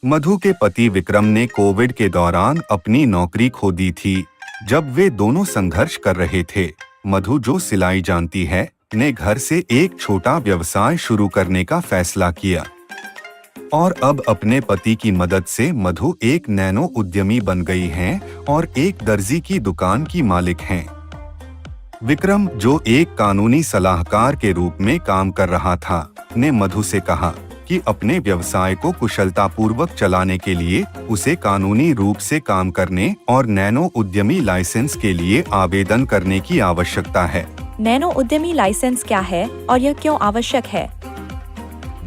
मधु के पति विक्रम ने कोविड के दौरान अपनी नौकरी खो दी थी। जब वे दोनों संघर्ष कर रहे थे, मधु, जो सिलाई जानती है, ने घर से एक छोटा व्यवसाय शुरू करने का फैसला किया। और अब अपने पति की मदद से मधु एक नैनो उद्यमी बन गई हैं और एक दर्जी की दुकान की मालिक हैं। विक्रम, जो एक कानूनी सलाहकार के रूप में काम कर रहा था, ने मधु से कहा कि अपने व्यवसाय को कुशलतापूर्वक चलाने के लिए उसे कानूनी रूप से काम करने और नैनो उद्यमी लाइसेंस के लिए आवेदन करने की आवश्यकता है। नैनो उद्यमी लाइसेंस क्या है और यह क्यों आवश्यक है?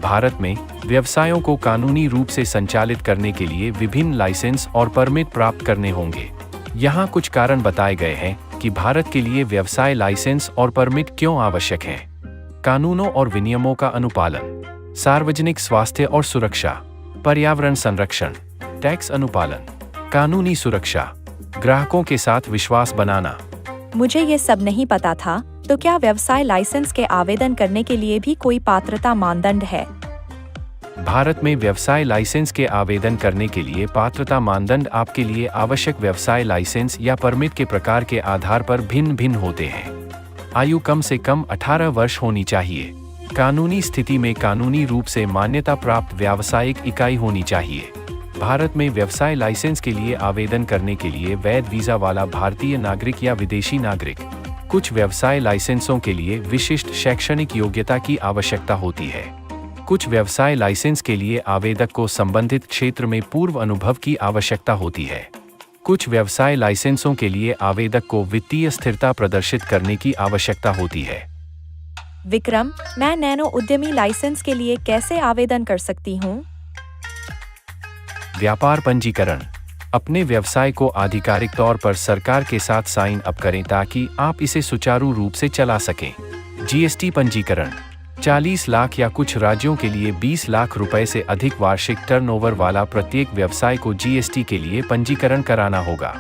भारत में व्यवसायों को कानूनी रूप से संचालित करने के लिए विभिन्न लाइसेंस और परमिट प्राप्त करने होंगे। यहाँ कुछ कारण बताए गए हैं कि भारत के लिए व्यवसाय लाइसेंस और परमिट क्यों आवश्यक हैं। कानूनों और विनियमों का अनुपालन, सार्वजनिक स्वास्थ्य और सुरक्षा, पर्यावरण संरक्षण, टैक्स अनुपालन, कानूनी सुरक्षा, ग्राहकों के साथ विश्वास बनाना। मुझे ये सब नहीं पता था। तो क्या व्यवसाय लाइसेंस के आवेदन करने के लिए भी कोई पात्रता मानदंड है? भारत में व्यवसाय लाइसेंस के आवेदन करने के लिए पात्रता मानदंड आपके लिए आवश्यक व्यवसाय लाइसेंस या परमिट के प्रकार के आधार पर भिन्न भिन्न होते हैं। आयु कम से कम 18 वर्ष होनी चाहिए। कानूनी स्थिति में कानूनी रूप से मान्यता प्राप्त व्यावसायिक इकाई होनी चाहिए। भारत में व्यवसाय लाइसेंस के लिए आवेदन करने के लिए वैध वीजा वाला भारतीय नागरिक या विदेशी नागरिक। कुछ व्यवसाय लाइसेंसों के लिए विशिष्ट शैक्षणिक योग्यता की आवश्यकता होती है। कुछ व्यवसाय लाइसेंस के लिए आवेदक को संबंधित क्षेत्र में पूर्व अनुभव की आवश्यकता होती है। कुछ व्यवसाय लाइसेंसों के लिए आवेदक को वित्तीय स्थिरता प्रदर्शित करने की आवश्यकता होती है। विक्रम, मैं नैनो उद्यमी लाइसेंस के लिए कैसे आवेदन कर सकती हूँ? व्यापार पंजीकरण। अपने व्यवसाय को आधिकारिक तौर पर सरकार के साथ साइन अप करें ताकि आप इसे सुचारू रूप से चला सकें। जीएसटी पंजीकरण। 40 लाख या कुछ राज्यों के लिए 20 लाख रुपए से अधिक वार्षिक टर्नओवर वाला प्रत्येक व्यवसाय को जीएसटी के लिए पंजीकरण कराना होगा।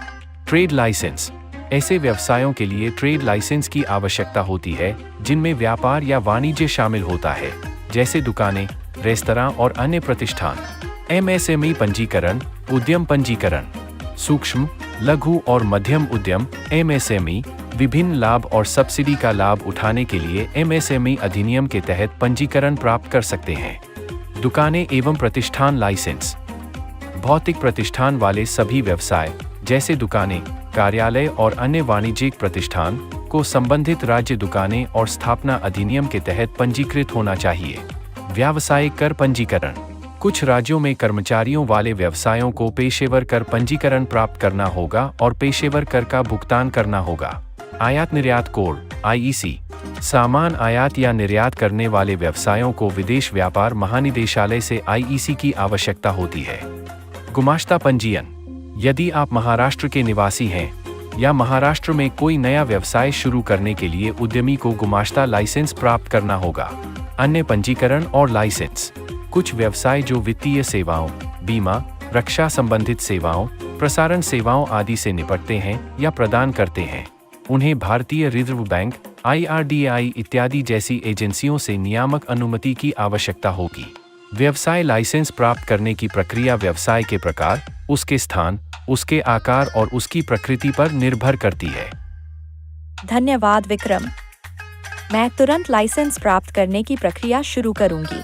Trade licence. ऐसे व्यवसायों के लिए ट्रेड लाइसेंस की आवश्यकता होती है जिनमें व्यापार या वाणिज्य शामिल होता है, जैसे दुकानें, रेस्तरां और अन्य प्रतिष्ठान। एमएसएमई पंजीकरण। उद्यम पंजीकरण। सूक्ष्म, लघु और मध्यम उद्यम एमएसएमई विभिन्न लाभ और सब्सिडी का लाभ उठाने के लिए एमएसएमई अधिनियम के तहत पंजीकरण प्राप्त कर सकते हैं। दुकानें एवं प्रतिष्ठान लाइसेंस। भौतिक प्रतिष्ठान वाले सभी व्यवसाय, जैसे दुकानें, कार्यालय और अन्य वाणिज्यिक प्रतिष्ठान, को संबंधित राज्य दुकानें और स्थापना अधिनियम के तहत पंजीकृत होना चाहिए। व्यावसायिक कर पंजीकरण। कुछ राज्यों में कर्मचारियों वाले व्यवसायों को पेशेवर कर पंजीकरण प्राप्त करना होगा और पेशेवर कर का भुगतान करना होगा। आयात निर्यात कोड आईईसी। सामान आयात या निर्यात करने वाले व्यवसायों को विदेश व्यापार महानिदेशालय से आईईसी की आवश्यकता होती है। गुमाश्ता पंजीयन। यदि आप महाराष्ट्र के निवासी हैं या महाराष्ट्र में कोई नया व्यवसाय शुरू करने के लिए उद्यमी को गुमाश्ता लाइसेंस प्राप्त करना होगा। अन्य पंजीकरण और लाइसेंस। कुछ व्यवसाय जो वित्तीय सेवाओं, बीमा, रक्षा संबंधित सेवाओं, प्रसारण सेवाओं आदि से निपटते हैं या प्रदान करते हैं, उन्हें भारतीय रिजर्व बैंक, IRDAI इत्यादि जैसी एजेंसियों से नियामक अनुमति की आवश्यकता होगी। व्यवसाय लाइसेंस प्राप्त करने की प्रक्रिया व्यवसाय के प्रकार, उसके स्थान, उसके आकार और उसकी प्रकृति पर निर्भर करती है। धन्यवाद विक्रम। मैं तुरंत लाइसेंस प्राप्त करने की प्रक्रिया शुरू करूंगी।